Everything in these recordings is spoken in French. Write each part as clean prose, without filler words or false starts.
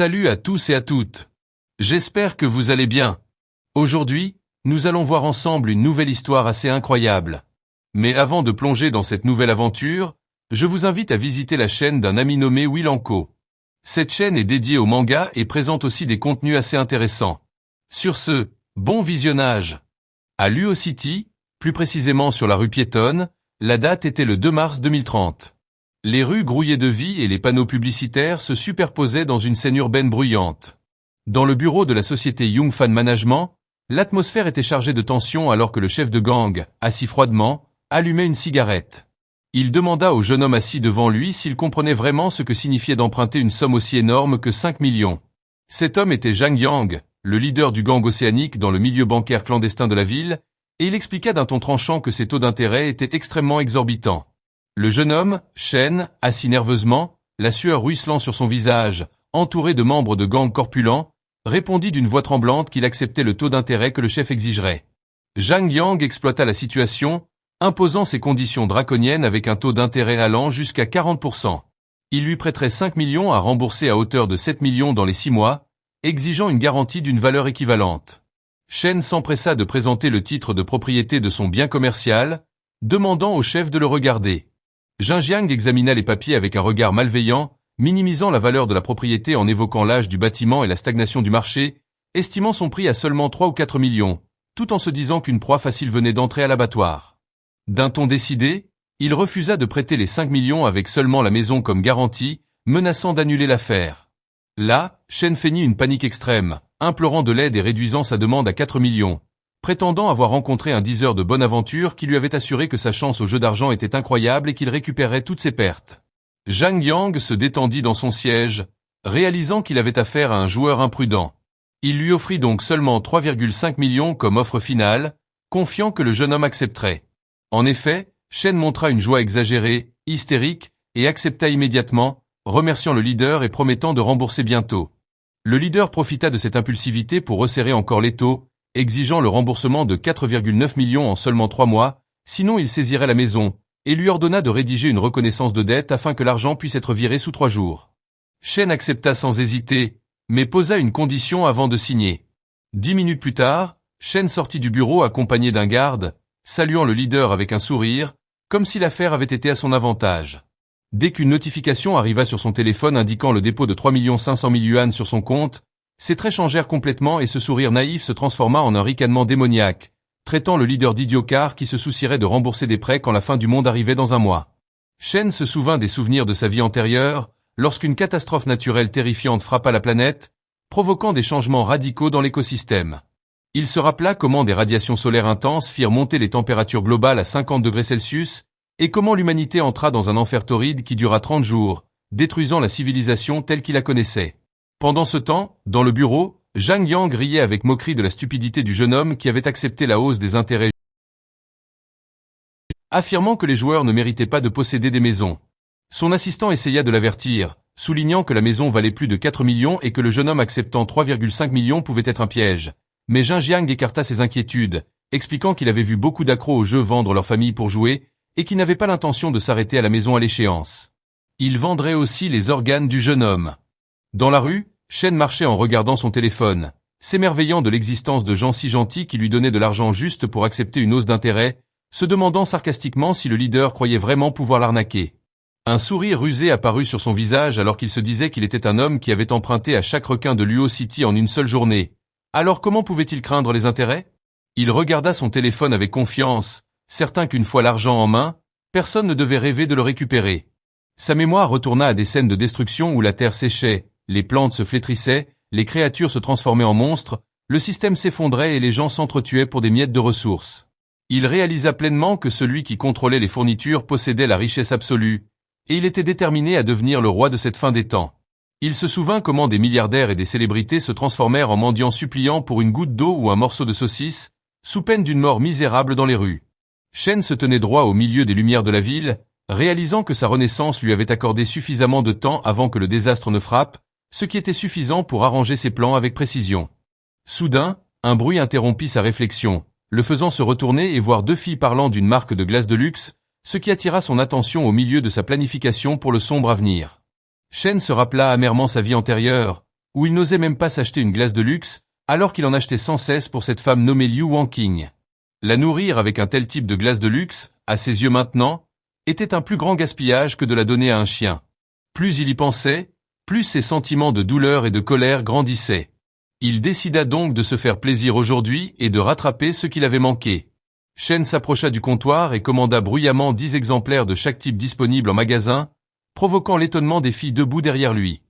Salut à tous et à toutes. J'espère que vous allez bien. Aujourd'hui, nous allons voir ensemble une nouvelle histoire assez incroyable. Mais avant de plonger dans cette nouvelle aventure, je vous invite à visiter la chaîne d'un ami nommé Willanko. Cette chaîne est dédiée au manga et présente aussi des contenus assez intéressants. Sur ce, bon visionnage. À Luo City, plus précisément sur la rue piétonne, la date était le 2 mars 2030. Les rues grouillées de vie et les panneaux publicitaires se superposaient dans une scène urbaine bruyante. Dans le bureau de la société Young Fan Management, l'atmosphère était chargée de tension alors que le chef de gang, assis froidement, allumait une cigarette. Il demanda au jeune homme assis devant lui s'il comprenait vraiment ce que signifiait d'emprunter une somme aussi énorme que 5 millions. Cet homme était Zhang Yang, le leader du gang océanique dans le milieu bancaire clandestin de la ville, et il expliqua d'un ton tranchant que ses taux d'intérêt étaient extrêmement exorbitants. Le jeune homme, Shen, assis nerveusement, la sueur ruisselant sur son visage, entouré de membres de gang corpulents, répondit d'une voix tremblante qu'il acceptait le taux d'intérêt que le chef exigerait. Zhang Yang exploita la situation, imposant ses conditions draconiennes avec un taux d'intérêt allant jusqu'à 40%. Il lui prêterait 5 millions à rembourser à hauteur de 7 millions dans les 6 mois, exigeant une garantie d'une valeur équivalente. Shen s'empressa de présenter le titre de propriété de son bien commercial, demandant au chef de le regarder. Zhang Yang examina les papiers avec un regard malveillant, minimisant la valeur de la propriété en évoquant l'âge du bâtiment et la stagnation du marché, estimant son prix à seulement 3 ou 4 millions, tout en se disant qu'une proie facile venait d'entrer à l'abattoir. D'un ton décidé, il refusa de prêter les 5 millions avec seulement la maison comme garantie, menaçant d'annuler l'affaire. Là, Shen feignit une panique extrême, implorant de l'aide et réduisant sa demande à 4 millions. Prétendant avoir rencontré un dealer de bonne aventure qui lui avait assuré que sa chance au jeu d'argent était incroyable et qu'il récupérerait toutes ses pertes. Zhang Yang se détendit dans son siège, réalisant qu'il avait affaire à un joueur imprudent. Il lui offrit donc seulement 3,5 millions comme offre finale, confiant que le jeune homme accepterait. En effet, Shen montra une joie exagérée, hystérique, et accepta immédiatement, remerciant le leader et promettant de rembourser bientôt. Le leader profita de cette impulsivité pour resserrer encore les taux, exigeant le remboursement de 4,9 millions en seulement 3 mois, sinon il saisirait la maison, et lui ordonna de rédiger une reconnaissance de dette afin que l'argent puisse être viré sous 3 jours. Shen accepta sans hésiter, mais posa une condition avant de signer. 10 minutes plus tard, Shen sortit du bureau accompagné d'un garde, saluant le leader avec un sourire, comme si l'affaire avait été à son avantage. Dès qu'une notification arriva sur son téléphone indiquant le dépôt de 3 500 000 yuan sur son compte, ses traits changèrent complètement et ce sourire naïf se transforma en un ricanement démoniaque, traitant le leader d'idiocard qui se soucierait de rembourser des prêts quand la fin du monde arrivait dans un mois. Shen se souvint des souvenirs de sa vie antérieure, lorsqu'une catastrophe naturelle terrifiante frappa la planète, provoquant des changements radicaux dans l'écosystème. Il se rappela comment des radiations solaires intenses firent monter les températures globales à 50 degrés Celsius, et comment l'humanité entra dans un enfer torride qui dura 30 jours, détruisant la civilisation telle qu'il la connaissait. Pendant ce temps, dans le bureau, Zhang Yang riait avec moquerie de la stupidité du jeune homme qui avait accepté la hausse des intérêts, affirmant que les joueurs ne méritaient pas de posséder des maisons. Son assistant essaya de l'avertir, soulignant que la maison valait plus de 4 millions et que le jeune homme acceptant 3,5 millions pouvait être un piège. Mais Zhang Yang écarta ses inquiétudes, expliquant qu'il avait vu beaucoup d'accros au jeu vendre leur famille pour jouer, et qu'il n'avait pas l'intention de s'arrêter à la maison à l'échéance. Il vendrait aussi les organes du jeune homme. Dans la rue, Shen marchait en regardant son téléphone, s'émerveillant de l'existence de gens si gentils qui lui donnaient de l'argent juste pour accepter une hausse d'intérêt, se demandant sarcastiquement si le leader croyait vraiment pouvoir l'arnaquer. Un sourire rusé apparut sur son visage alors qu'il se disait qu'il était un homme qui avait emprunté à chaque requin de Luo City en une seule journée. Alors comment pouvait-il craindre les intérêts? Il regarda son téléphone avec confiance, certain qu'une fois l'argent en main, personne ne devait rêver de le récupérer. Sa mémoire retourna à des scènes de destruction où la terre séchait, les plantes se flétrissaient, les créatures se transformaient en monstres, le système s'effondrait et les gens s'entretuaient pour des miettes de ressources. Il réalisa pleinement que celui qui contrôlait les fournitures possédait la richesse absolue, et il était déterminé à devenir le roi de cette fin des temps. Il se souvint comment des milliardaires et des célébrités se transformèrent en mendiants suppliants pour une goutte d'eau ou un morceau de saucisse, sous peine d'une mort misérable dans les rues. Shen se tenait droit au milieu des lumières de la ville, réalisant que sa renaissance lui avait accordé suffisamment de temps avant que le désastre ne frappe, ce qui était suffisant pour arranger ses plans avec précision. Soudain, un bruit interrompit sa réflexion, le faisant se retourner et voir 2 filles parlant d'une marque de glace de luxe, ce qui attira son attention au milieu de sa planification pour le sombre avenir. Shen se rappela amèrement sa vie antérieure, où il n'osait même pas s'acheter une glace de luxe, alors qu'il en achetait sans cesse pour cette femme nommée Liu Wanqing. La nourrir avec un tel type de glace de luxe, à ses yeux maintenant, était un plus grand gaspillage que de la donner à un chien. Plus il y pensait, plus ses sentiments de douleur et de colère grandissaient. Il décida donc de se faire plaisir aujourd'hui et de rattraper ce qu'il avait manqué. Shen s'approcha du comptoir et commanda bruyamment 10 exemplaires de chaque type disponible en magasin, provoquant l'étonnement des filles debout derrière lui.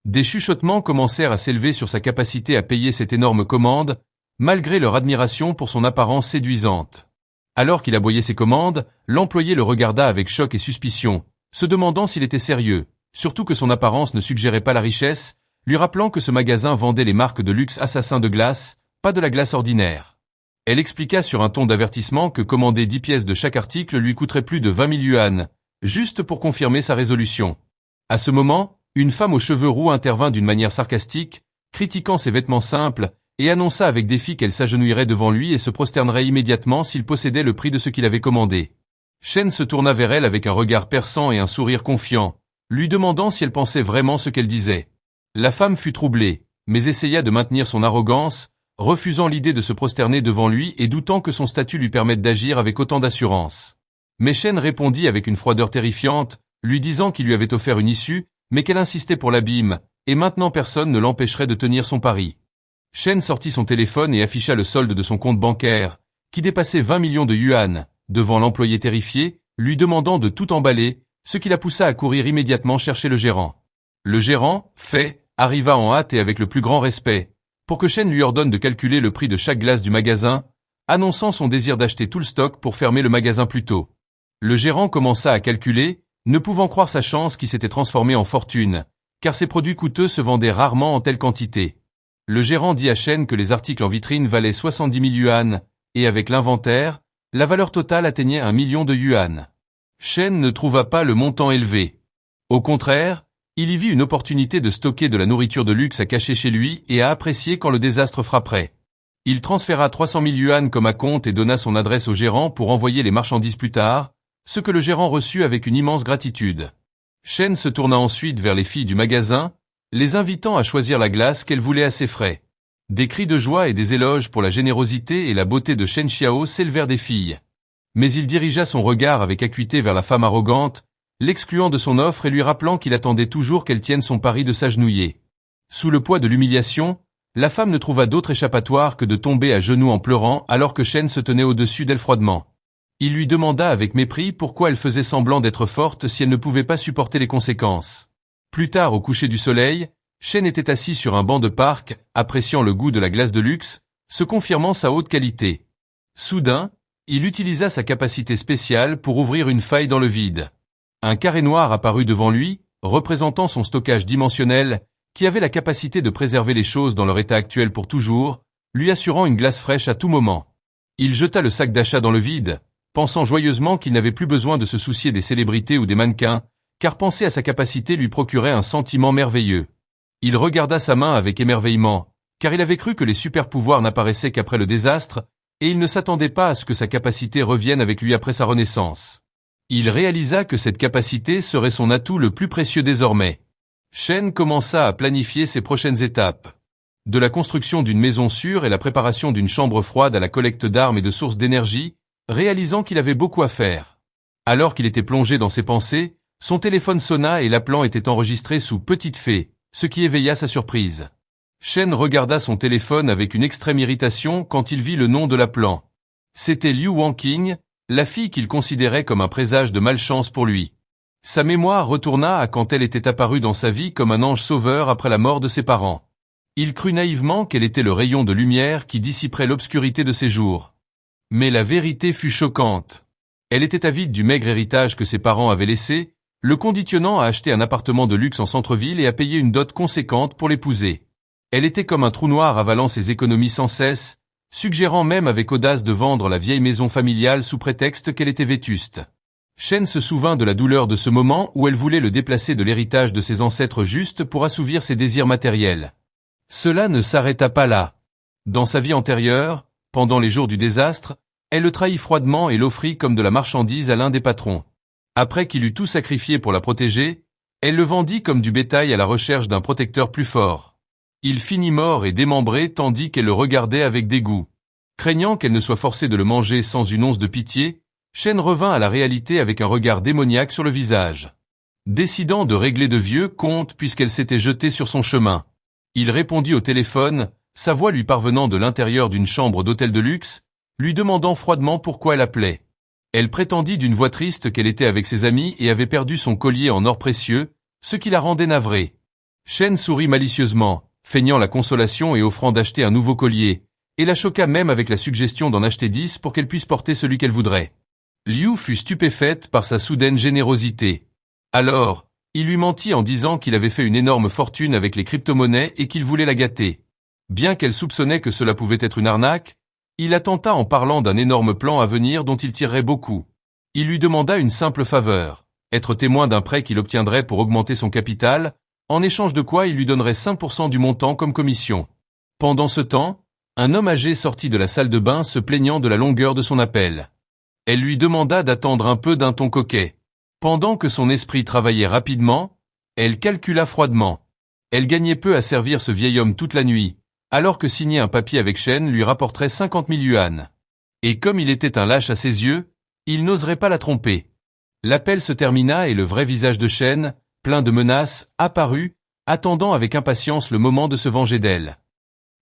Des chuchotements commencèrent à s'élever sur sa capacité à payer cette énorme commande, malgré leur admiration pour son apparence séduisante. Alors qu'il aboyait ses commandes, l'employé le regarda avec choc et suspicion, se demandant s'il était sérieux, surtout que son apparence ne suggérait pas la richesse, lui rappelant que ce magasin vendait les marques de luxe Assassin de glace, pas de la glace ordinaire. Elle expliqua sur un ton d'avertissement que commander 10 pièces de chaque article lui coûterait plus de 20 000 yuan, juste pour confirmer sa résolution. À ce moment, une femme aux cheveux roux intervint d'une manière sarcastique, critiquant ses vêtements simples, et annonça avec défi qu'elle s'agenouillerait devant lui et se prosternerait immédiatement s'il possédait le prix de ce qu'il avait commandé. Shen se tourna vers elle avec un regard perçant et un sourire confiant, lui demandant si elle pensait vraiment ce qu'elle disait. La femme fut troublée, mais essaya de maintenir son arrogance, refusant l'idée de se prosterner devant lui et doutant que son statut lui permette d'agir avec autant d'assurance. Mais Shen répondit avec une froideur terrifiante, lui disant qu'il lui avait offert une issue, mais qu'elle insistait pour l'abîme, et maintenant personne ne l'empêcherait de tenir son pari. Shen sortit son téléphone et afficha le solde de son compte bancaire, qui dépassait 20 millions de yuan, devant l'employé terrifié, lui demandant de tout emballer, ce qui la poussa à courir immédiatement chercher le gérant. Le gérant, fait, arriva en hâte et avec le plus grand respect, pour que Shen lui ordonne de calculer le prix de chaque glace du magasin, annonçant son désir d'acheter tout le stock pour fermer le magasin plus tôt. Le gérant commença à calculer, ne pouvant croire sa chance qui s'était transformée en fortune, car ces produits coûteux se vendaient rarement en telle quantité. Le gérant dit à Shen que les articles en vitrine valaient 70 000 yuan, et avec l'inventaire, la valeur totale atteignait 1 million de yuan. Shen ne trouva pas le montant élevé. Au contraire, il y vit une opportunité de stocker de la nourriture de luxe à cacher chez lui et à apprécier quand le désastre frapperait. Il transféra 300 000 yuan comme acompte et donna son adresse au gérant pour envoyer les marchandises plus tard, ce que le gérant reçut avec une immense gratitude. Shen se tourna ensuite vers les filles du magasin, les invitant à choisir la glace qu'elles voulaient à ses frais. Des cris de joie et des éloges pour la générosité et la beauté de Shen Xiao s'élevèrent des filles. Mais il dirigea son regard avec acuité vers la femme arrogante, l'excluant de son offre et lui rappelant qu'il attendait toujours qu'elle tienne son pari de s'agenouiller. Sous le poids de l'humiliation, la femme ne trouva d'autre échappatoire que de tomber à genoux en pleurant alors que Shen se tenait au-dessus d'elle froidement. Il lui demanda avec mépris pourquoi elle faisait semblant d'être forte si elle ne pouvait pas supporter les conséquences. Plus tard au coucher du soleil, Shen était assis sur un banc de parc, appréciant le goût de la glace de luxe, se confirmant sa haute qualité. Soudain, il utilisa sa capacité spéciale pour ouvrir une faille dans le vide. Un carré noir apparut devant lui, représentant son stockage dimensionnel, qui avait la capacité de préserver les choses dans leur état actuel pour toujours, lui assurant une glace fraîche à tout moment. Il jeta le sac d'achat dans le vide, pensant joyeusement qu'il n'avait plus besoin de se soucier des célébrités ou des mannequins, car penser à sa capacité lui procurait un sentiment merveilleux. Il regarda sa main avec émerveillement, car il avait cru que les super-pouvoirs n'apparaissaient qu'après le désastre, et il ne s'attendait pas à ce que sa capacité revienne avec lui après sa renaissance. Il réalisa que cette capacité serait son atout le plus précieux désormais. Shen commença à planifier ses prochaines étapes. De la construction d'une maison sûre et la préparation d'une chambre froide à la collecte d'armes et de sources d'énergie, réalisant qu'il avait beaucoup à faire. Alors qu'il était plongé dans ses pensées, son téléphone sonna et l'appelant était enregistré sous Petite Fée, ce qui éveilla sa surprise. Shen regarda son téléphone avec une extrême irritation quand il vit le nom de l'appelant. C'était Liu Wanqing, la fille qu'il considérait comme un présage de malchance pour lui. Sa mémoire retourna à quand elle était apparue dans sa vie comme un ange sauveur après la mort de ses parents. Il crut naïvement qu'elle était le rayon de lumière qui dissiperait l'obscurité de ses jours. Mais la vérité fut choquante. Elle était avide du maigre héritage que ses parents avaient laissé, le conditionnant à acheter un appartement de luxe en centre-ville et à payer une dot conséquente pour l'épouser. Elle était comme un trou noir avalant ses économies sans cesse, suggérant même avec audace de vendre la vieille maison familiale sous prétexte qu'elle était vétuste. Shen se souvint de la douleur de ce moment où elle voulait le déplacer de l'héritage de ses ancêtres juste pour assouvir ses désirs matériels. Cela ne s'arrêta pas là. Dans sa vie antérieure, pendant les jours du désastre, elle le trahit froidement et l'offrit comme de la marchandise à l'un des patrons. Après qu'il eut tout sacrifié pour la protéger, elle le vendit comme du bétail à la recherche d'un protecteur plus fort. Il finit mort et démembré tandis qu'elle le regardait avec dégoût. Craignant qu'elle ne soit forcée de le manger sans une once de pitié, Shen revint à la réalité avec un regard démoniaque sur le visage. Décidant de régler de vieux comptes puisqu'elle s'était jetée sur son chemin, il répondit au téléphone, sa voix lui parvenant de l'intérieur d'une chambre d'hôtel de luxe, lui demandant froidement pourquoi elle appelait. Elle prétendit d'une voix triste qu'elle était avec ses amis et avait perdu son collier en or précieux, ce qui la rendait navrée. Shen sourit malicieusement, feignant la consolation et offrant d'acheter un nouveau collier, et la choqua même avec la suggestion d'en acheter 10 pour qu'elle puisse porter celui qu'elle voudrait. Liu fut stupéfaite par sa soudaine générosité. Alors, il lui mentit en disant qu'il avait fait une énorme fortune avec les crypto-monnaies et qu'il voulait la gâter. Bien qu'elle soupçonnait que cela pouvait être une arnaque, il la tenta en parlant d'un énorme plan à venir dont il tirerait beaucoup. Il lui demanda une simple faveur, être témoin d'un prêt qu'il obtiendrait pour augmenter son capital, en échange de quoi il lui donnerait 5% du montant comme commission. Pendant ce temps, un homme âgé sortit de la salle de bain se plaignant de la longueur de son appel. Elle lui demanda d'attendre un peu d'un ton coquet. Pendant que son esprit travaillait rapidement, elle calcula froidement. Elle gagnait peu à servir ce vieil homme toute la nuit, alors que signer un papier avec Shen lui rapporterait 50 000 yuan. Et comme il était un lâche à ses yeux, il n'oserait pas la tromper. L'appel se termina et le vrai visage de Shen, plein de menaces, apparut, attendant avec impatience le moment de se venger d'elle.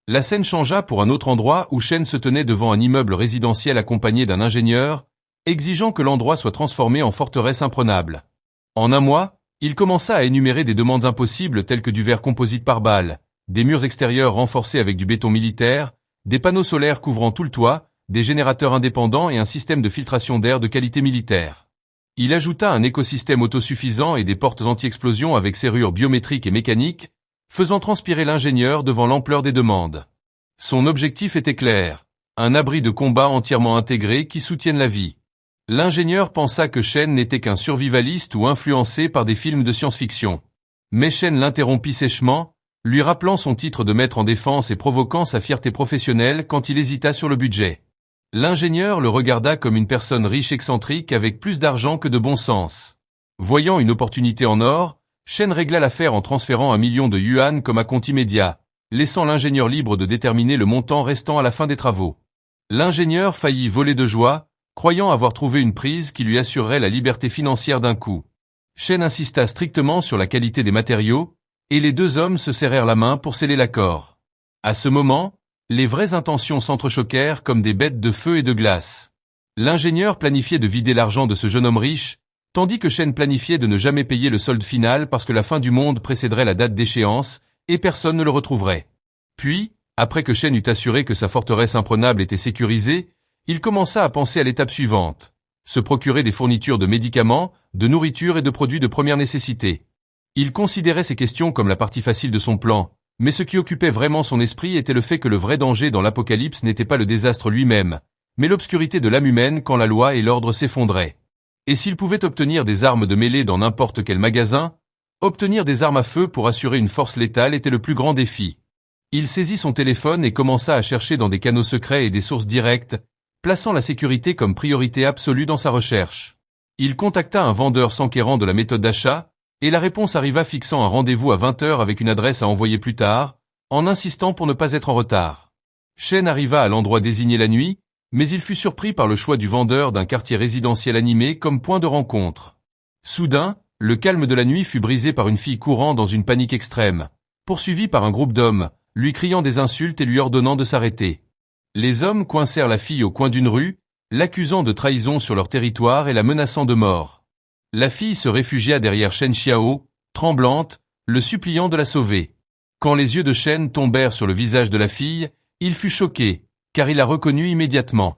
La scène changea pour un autre endroit où Shen se tenait devant un immeuble résidentiel accompagné d'un ingénieur, exigeant que l'endroit soit transformé en forteresse imprenable. En un mois, il commença à énumérer des demandes impossibles telles que du verre composite par balles, des murs extérieurs renforcés avec du béton militaire, des panneaux solaires couvrant tout le toit, des générateurs indépendants et un système de filtration d'air de qualité militaire. Il ajouta un écosystème autosuffisant et des portes anti-explosion avec serrures biométriques et mécaniques, faisant transpirer l'ingénieur devant l'ampleur des demandes. Son objectif était clair, un abri de combat entièrement intégré qui soutienne la vie. L'ingénieur pensa que Shen n'était qu'un survivaliste ou influencé par des films de science-fiction. Mais Shen l'interrompit sèchement, lui rappelant son titre de maître en défense et provoquant sa fierté professionnelle quand il hésita sur le budget. L'ingénieur le regarda comme une personne riche excentrique avec plus d'argent que de bon sens. Voyant une opportunité en or, Shen régla l'affaire en transférant 1 million de yuan comme acompte immédiat, laissant l'ingénieur libre de déterminer le montant restant à la fin des travaux. L'ingénieur faillit voler de joie, croyant avoir trouvé une prise qui lui assurerait la liberté financière d'un coup. Shen insista strictement sur la qualité des matériaux, et les deux hommes se serrèrent la main pour sceller l'accord. À ce moment, les vraies intentions s'entrechoquèrent comme des bêtes de feu et de glace. L'ingénieur planifiait de vider l'argent de ce jeune homme riche, tandis que Shen planifiait de ne jamais payer le solde final parce que la fin du monde précéderait la date d'échéance, et personne ne le retrouverait. Puis, après que Shen eut assuré que sa forteresse imprenable était sécurisée, il commença à penser à l'étape suivante, se procurer des fournitures de médicaments, de nourriture et de produits de première nécessité. Il considérait ces questions comme la partie facile de son plan, mais ce qui occupait vraiment son esprit était le fait que le vrai danger dans l'apocalypse n'était pas le désastre lui-même, mais l'obscurité de l'âme humaine quand la loi et l'ordre s'effondraient. Et s'il pouvait obtenir des armes de mêlée dans n'importe quel magasin, obtenir des armes à feu pour assurer une force létale était le plus grand défi. Il saisit son téléphone et commença à chercher dans des canaux secrets et des sources directes, plaçant la sécurité comme priorité absolue dans sa recherche. Il contacta un vendeur s'enquérant de la méthode d'achat, et la réponse arriva fixant un rendez-vous à 20h avec une adresse à envoyer plus tard, en insistant pour ne pas être en retard. Shen arriva à l'endroit désigné la nuit, mais il fut surpris par le choix du vendeur d'un quartier résidentiel animé comme point de rencontre. Soudain, le calme de la nuit fut brisé par une fille courant dans une panique extrême, poursuivie par un groupe d'hommes, lui criant des insultes et lui ordonnant de s'arrêter. Les hommes coincèrent la fille au coin d'une rue, l'accusant de trahison sur leur territoire et la menaçant de mort. La fille se réfugia derrière Shen Xiao, tremblante, le suppliant de la sauver. Quand les yeux de Shen tombèrent sur le visage de la fille, il fut choqué, car il la reconnut immédiatement.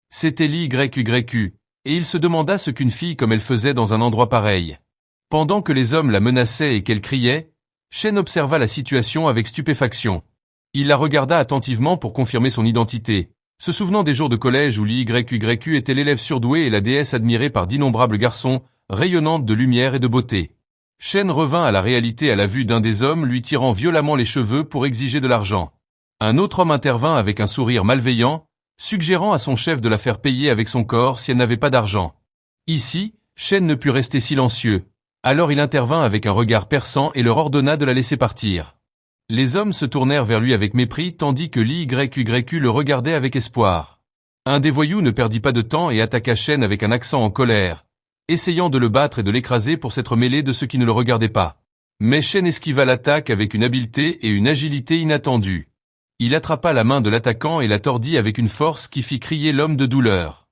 C'était l'YQ, et il se demanda ce qu'une fille comme elle faisait dans un endroit pareil. Pendant que les hommes la menaçaient et qu'elle criait, Shen observa la situation avec stupéfaction. Il la regarda attentivement pour confirmer son identité, se souvenant des jours de collège où l'YQ était l'élève surdoué et la déesse admirée par d'innombrables garçons, rayonnante de lumière et de beauté. Shen revint à la réalité à la vue d'un des hommes lui tirant violemment les cheveux pour exiger de l'argent. Un autre homme intervint avec un sourire malveillant, suggérant à son chef de la faire payer avec son corps si elle n'avait pas d'argent. Ici, Shen ne put rester silencieux. Alors il intervint avec un regard perçant et leur ordonna de la laisser partir. Les hommes se tournèrent vers lui avec mépris tandis que l'YQYQ le regardait avec espoir. Un des voyous ne perdit pas de temps et attaqua Shen avec un accent en colère, essayant de le battre et de l'écraser pour s'être mêlé de ceux qui ne le regardaient pas. Mais Shen esquiva l'attaque avec une habileté et une agilité inattendues. Il attrapa la main de l'attaquant et la tordit avec une force qui fit crier l'homme de douleur.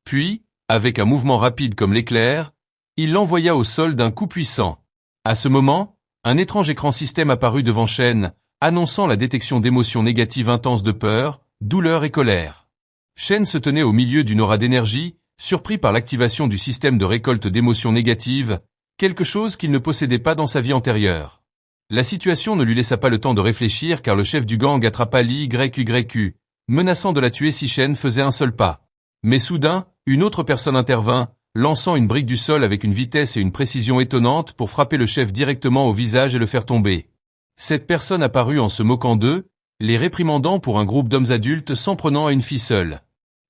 Puis, avec un mouvement rapide comme l'éclair, il l'envoya au sol d'un coup puissant. À ce moment, un étrange écran système apparut devant Shen, annonçant la détection d'émotions négatives intenses de peur, douleur et colère. Shen se tenait au milieu d'une aura d'énergie, surpris par l'activation du système de récolte d'émotions négatives, quelque chose qu'il ne possédait pas dans sa vie antérieure. La situation ne lui laissa pas le temps de réfléchir car le chef du gang attrapa l'YQYQ, menaçant de la tuer si Shen faisait un seul pas. Mais soudain, une autre personne intervint, lançant une brique du sol avec une vitesse et une précision étonnantes pour frapper le chef directement au visage et le faire tomber. Cette personne apparut en se moquant d'eux, les réprimandant pour un groupe d'hommes adultes s'en prenant à une fille seule.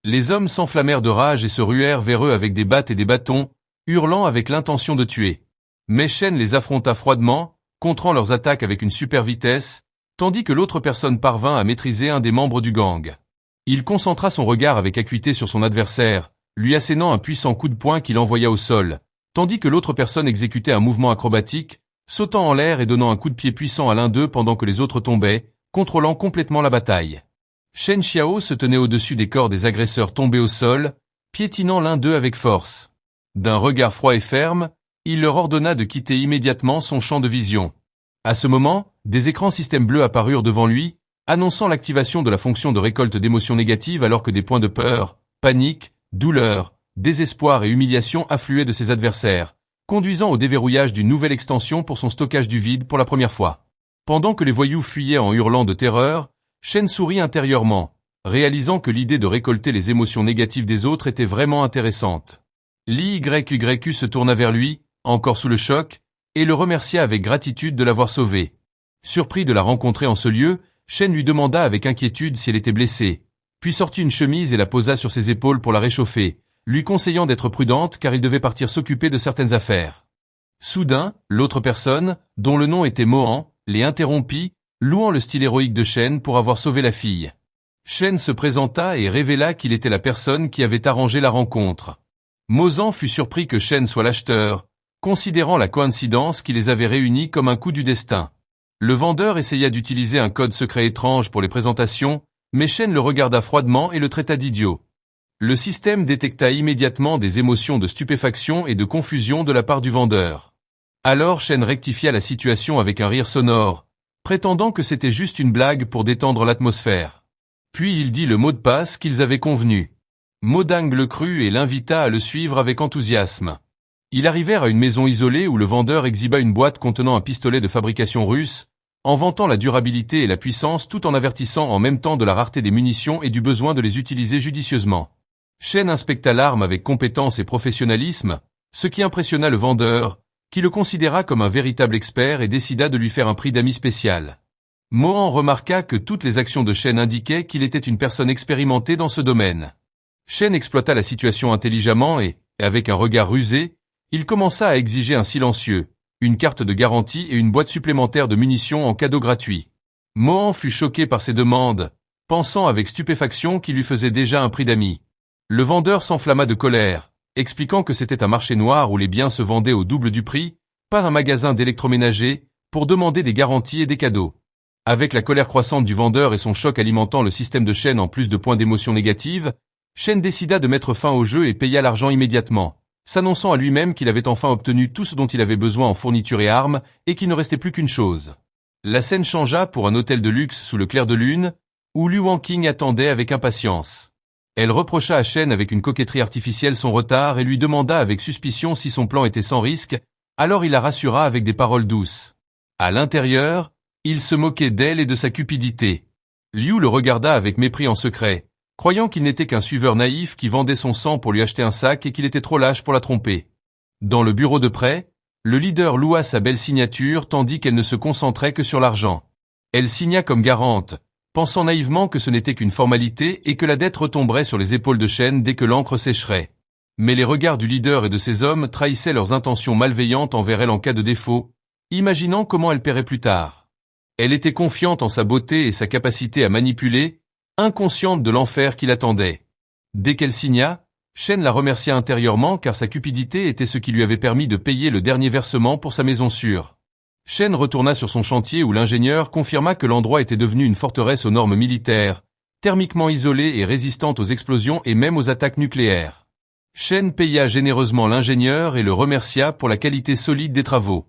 Les hommes s'enflammèrent de rage et se ruèrent vers eux avec des battes et des bâtons, hurlant avec l'intention de tuer. Mais Shen les affronta froidement, contrant leurs attaques avec une super vitesse, tandis que l'autre personne parvint à maîtriser un des membres du gang. Il concentra son regard avec acuité sur son adversaire, lui assénant un puissant coup de poing qu'il envoya au sol, tandis que l'autre personne exécutait un mouvement acrobatique, sautant en l'air et donnant un coup de pied puissant à l'un d'eux pendant que les autres tombaient, contrôlant complètement la bataille. Shen Xiao se tenait au-dessus des corps des agresseurs tombés au sol, piétinant l'un d'eux avec force. D'un regard froid et ferme, il leur ordonna de quitter immédiatement son champ de vision. À ce moment, des écrans système bleus apparurent devant lui, annonçant l'activation de la fonction de récolte d'émotions négatives alors que des points de peur, panique, douleur, désespoir et humiliation affluaient de ses adversaires, conduisant au déverrouillage d'une nouvelle extension pour son stockage du vide pour la première fois. Pendant que les voyous fuyaient en hurlant de terreur, Shen sourit intérieurement, réalisant que l'idée de récolter les émotions négatives des autres était vraiment intéressante. L'YQYQ se tourna vers lui, encore sous le choc, et le remercia avec gratitude de l'avoir sauvé. Surpris de la rencontrer en ce lieu, Shen lui demanda avec inquiétude si elle était blessée, puis sortit une chemise et la posa sur ses épaules pour la réchauffer, lui conseillant d'être prudente car il devait partir s'occuper de certaines affaires. Soudain, l'autre personne, dont le nom était Mohan, les interrompit, louant le style héroïque de Shen pour avoir sauvé la fille. Shen se présenta et révéla qu'il était la personne qui avait arrangé la rencontre. Mohan fut surpris que Shen soit l'acheteur, considérant la coïncidence qui les avait réunis comme un coup du destin. Le vendeur essaya d'utiliser un code secret étrange pour les présentations, mais Shen le regarda froidement et le traita d'idiot. Le système détecta immédiatement des émotions de stupéfaction et de confusion de la part du vendeur. Alors Shen rectifia la situation avec un rire sonore, prétendant que c'était juste une blague pour détendre l'atmosphère. Puis il dit le mot de passe qu'ils avaient convenu. Modang le crut et l'invita à le suivre avec enthousiasme. Ils arrivèrent à une maison isolée où le vendeur exhiba une boîte contenant un pistolet de fabrication russe, en vantant la durabilité et la puissance tout en avertissant en même temps de la rareté des munitions et du besoin de les utiliser judicieusement. Shen inspecta l'arme avec compétence et professionnalisme, ce qui impressionna le vendeur, qui le considéra comme un véritable expert et décida de lui faire un prix d'ami spécial. Mohan remarqua que toutes les actions de Shen indiquaient qu'il était une personne expérimentée dans ce domaine. Shen exploita la situation intelligemment et, avec un regard rusé, il commença à exiger un silencieux, une carte de garantie et une boîte supplémentaire de munitions en cadeau gratuit. Mohan fut choqué par ces demandes, pensant avec stupéfaction qu'il lui faisait déjà un prix d'ami. Le vendeur s'enflamma de colère, expliquant que c'était un marché noir où les biens se vendaient au double du prix, pas un magasin d'électroménager, pour demander des garanties et des cadeaux. Avec la colère croissante du vendeur et son choc alimentant le système de Shen en plus de points d'émotion négative, Shen décida de mettre fin au jeu et paya l'argent immédiatement, s'annonçant à lui-même qu'il avait enfin obtenu tout ce dont il avait besoin en fourniture et armes et qu'il ne restait plus qu'une chose. La scène changea pour un hôtel de luxe sous le clair de lune, où Liu Wanqing attendait avec impatience. Elle reprocha à Shen avec une coquetterie artificielle son retard et lui demanda avec suspicion si son plan était sans risque, alors il la rassura avec des paroles douces. À l'intérieur, il se moquait d'elle et de sa cupidité. Liu le regarda avec mépris en secret, croyant qu'il n'était qu'un suiveur naïf qui vendait son sang pour lui acheter un sac et qu'il était trop lâche pour la tromper. Dans le bureau de prêt, le leader loua sa belle signature tandis qu'elle ne se concentrait que sur l'argent. Elle signa comme garante, pensant naïvement que ce n'était qu'une formalité et que la dette retomberait sur les épaules de Shen dès que l'encre sécherait. Mais les regards du leader et de ses hommes trahissaient leurs intentions malveillantes envers elle en cas de défaut, imaginant comment elle paierait plus tard. Elle était confiante en sa beauté et sa capacité à manipuler, inconsciente de l'enfer qui l'attendait. Dès qu'elle signa, Shen la remercia intérieurement car sa cupidité était ce qui lui avait permis de payer le dernier versement pour sa maison sûre. Shen retourna sur son chantier où l'ingénieur confirma que l'endroit était devenu une forteresse aux normes militaires, thermiquement isolée et résistante aux explosions et même aux attaques nucléaires. Shen paya généreusement l'ingénieur et le remercia pour la qualité solide des travaux.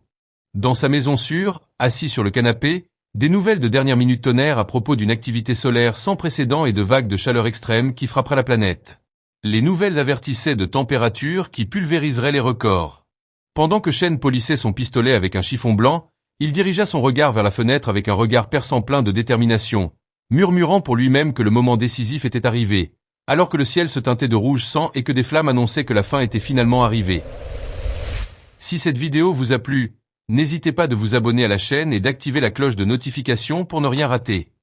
Dans sa maison sûre, assis sur le canapé, des nouvelles de dernière minute tonnèrent à propos d'une activité solaire sans précédent et de vagues de chaleur extrême qui frapperaient la planète. Les nouvelles avertissaient de températures qui pulvériseraient les records. Pendant que Shen polissait son pistolet avec un chiffon blanc, il dirigea son regard vers la fenêtre avec un regard perçant plein de détermination, murmurant pour lui-même que le moment décisif était arrivé, alors que le ciel se teintait de rouge sang et que des flammes annonçaient que la fin était finalement arrivée. Si cette vidéo vous a plu, n'hésitez pas de vous abonner à la chaîne et d'activer la cloche de notification pour ne rien rater.